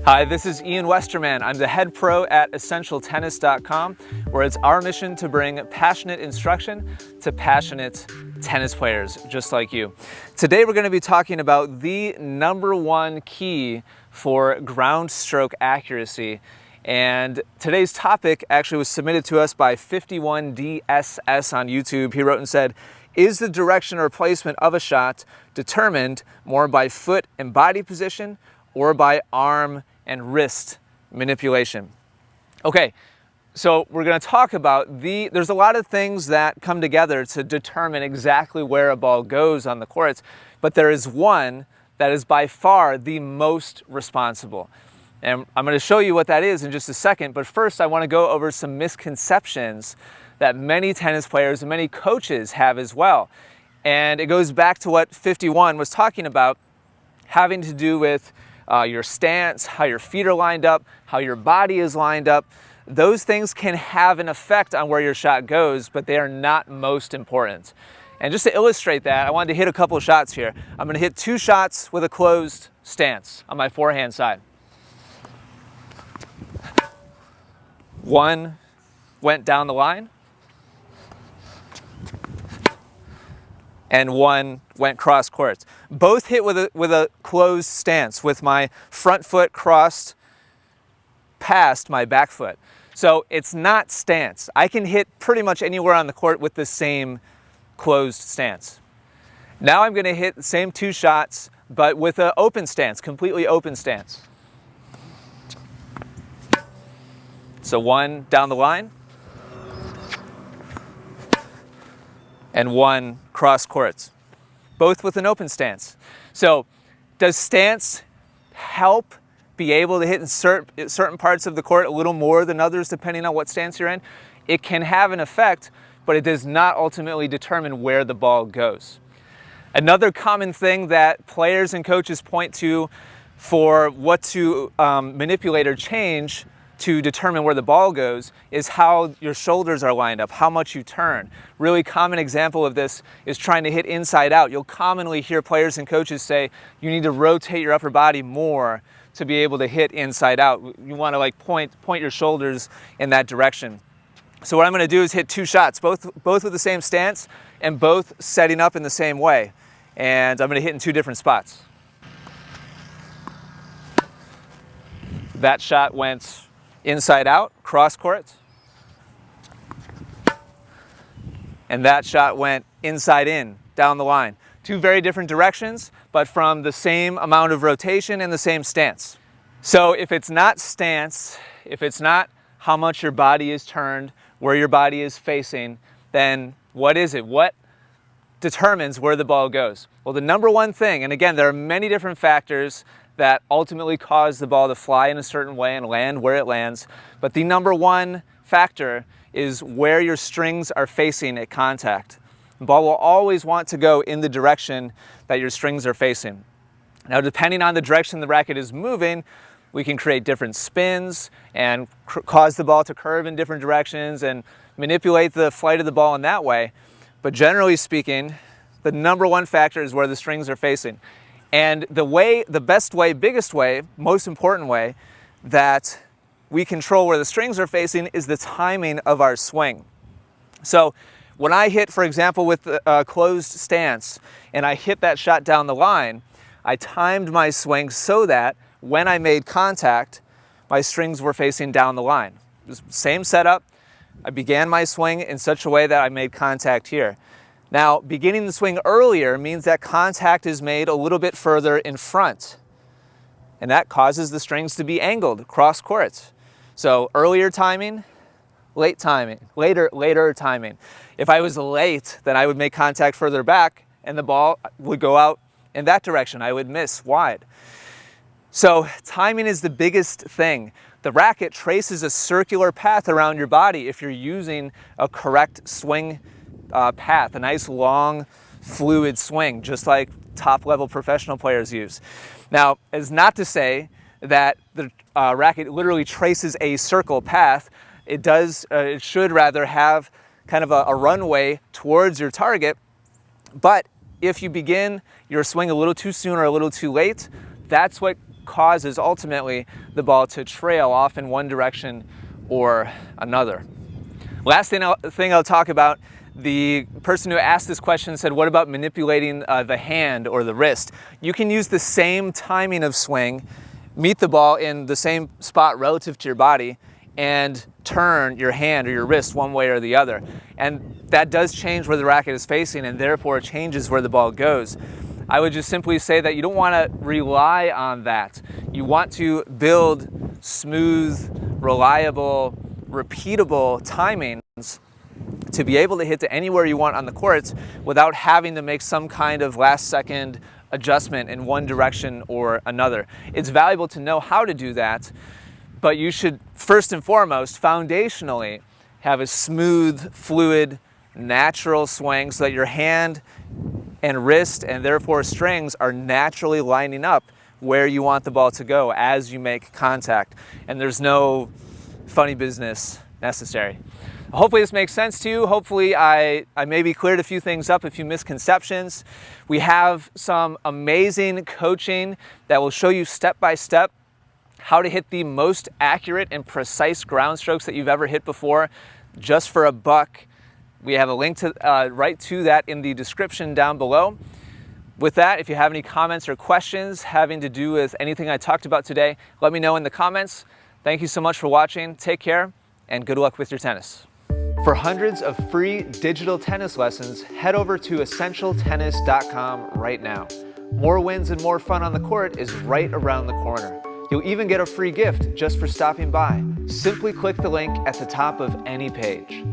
Hi, this is Ian Westerman. I'm the head pro at EssentialTennis.com, where it's our mission to bring passionate instruction to passionate tennis players just like you. Today we're going to be talking about the #1 key for ground stroke accuracy. And today's topic actually was submitted to us by 51DSS on YouTube. He wrote and said, is the direction or placement of a shot determined more by foot and body position or by arm and wrist manipulation? Okay, so we're going to talk about there's a lot of things that come together to determine exactly where a ball goes on the courts, but there is one that is by far the most responsible. And I'm going to show you what that is in just a second, but first I want to go over some misconceptions that many tennis players and many coaches have as well. And it goes back to what 51 was talking about, having to do with your stance, how your feet are lined up, how your body is lined up. Those things can have an effect on where your shot goes, but they are not most important. And just to illustrate that, I wanted to hit a couple of shots here. I'm going to hit 2 shots with a closed stance on my forehand side. One went down the line, and one went cross court. Both hit with a closed stance, with my front foot crossed past my back foot. So it's not stance. I can hit pretty much anywhere on the court with the same closed stance. Now I'm going to hit the same 2 shots, but with an open stance, completely open stance. So one down the line, and one cross courts, both with an open stance. So does stance help be able to hit in certain parts of the court a little more than others depending on what stance you're in? It can have an effect, but it does not ultimately determine where the ball goes. Another common thing that players and coaches point to for what to manipulate or change to determine where the ball goes is how your shoulders are lined up, how much you turn. Really common example of this is trying to hit inside out. You'll commonly hear players and coaches say you need to rotate your upper body more to be able to hit inside out. You want to point your shoulders in that direction. So what I'm going to do is hit 2 shots, both with the same stance and both setting up in the same way. And I'm going to hit in 2 different spots. That shot went inside out, cross court. And that shot went inside in, down the line. 2 very different directions, but from the same amount of rotation and the same stance. So if it's not stance, if it's not how much your body is turned, where your body is facing, then what is it? What determines where the ball goes? Well, the #1 thing, and again, there are many different factors that ultimately cause the ball to fly in a certain way and land where it lands. But the #1 factor is where your strings are facing at contact. The ball will always want to go in the direction that your strings are facing. Now, depending on the direction the racket is moving, we can create different spins and cause the ball to curve in different directions and manipulate the flight of the ball in that way. But generally speaking, the #1 factor is where the strings are facing. And the best way, biggest way, most important way that we control where the strings are facing is the timing of our swing. So when I hit, for example, with a closed stance, and I hit that shot down the line, I timed my swing so that when I made contact, my strings were facing down the line. It was the same setup. I began my swing in such a way that I made contact here. Now, beginning the swing earlier means that contact is made a little bit further in front, and that causes the strings to be angled cross court. So earlier timing, late timing, later timing. If I was late, then I would make contact further back, and the ball would go out in that direction. I would miss wide. So timing is the biggest thing. The racket traces a circular path around your body if you're using a correct swing path, a nice long fluid swing, just like top-level professional players use. Now, it's not to say that the racket literally traces a circle path. It does. It should rather have kind of a runway towards your target. But if you begin your swing a little too soon or a little too late, that's what causes ultimately the ball to trail off in one direction or another. Last thing I'll talk about, the person who asked this question said, what about manipulating the hand or the wrist? You can use the same timing of swing, meet the ball in the same spot relative to your body, and turn your hand or your wrist one way or the other. And that does change where the racket is facing, and therefore it changes where the ball goes. I would just simply say that you don't want to rely on that. You want to build smooth, reliable, repeatable timings to be able to hit to anywhere you want on the court without having to make some kind of last second adjustment in one direction or another. It's valuable to know how to do that, but you should first and foremost, foundationally, have a smooth, fluid, natural swing so that your hand and wrist and therefore strings are naturally lining up where you want the ball to go as you make contact. And there's no funny business necessary. Hopefully this makes sense to you. Hopefully I maybe cleared a few things up, a few misconceptions. We have some amazing coaching that will show you step by step how to hit the most accurate and precise ground strokes that you've ever hit before, just for $1. We have a link to right to that in the description down below. With that, if you have any comments or questions having to do with anything I talked about today, let me know in the comments. Thank you so much for watching. Take care and good luck with your tennis. For hundreds of free digital tennis lessons, head over to essentialtennis.com right now. More wins and more fun on the court is right around the corner. You'll even get a free gift just for stopping by. Simply click the link at the top of any page.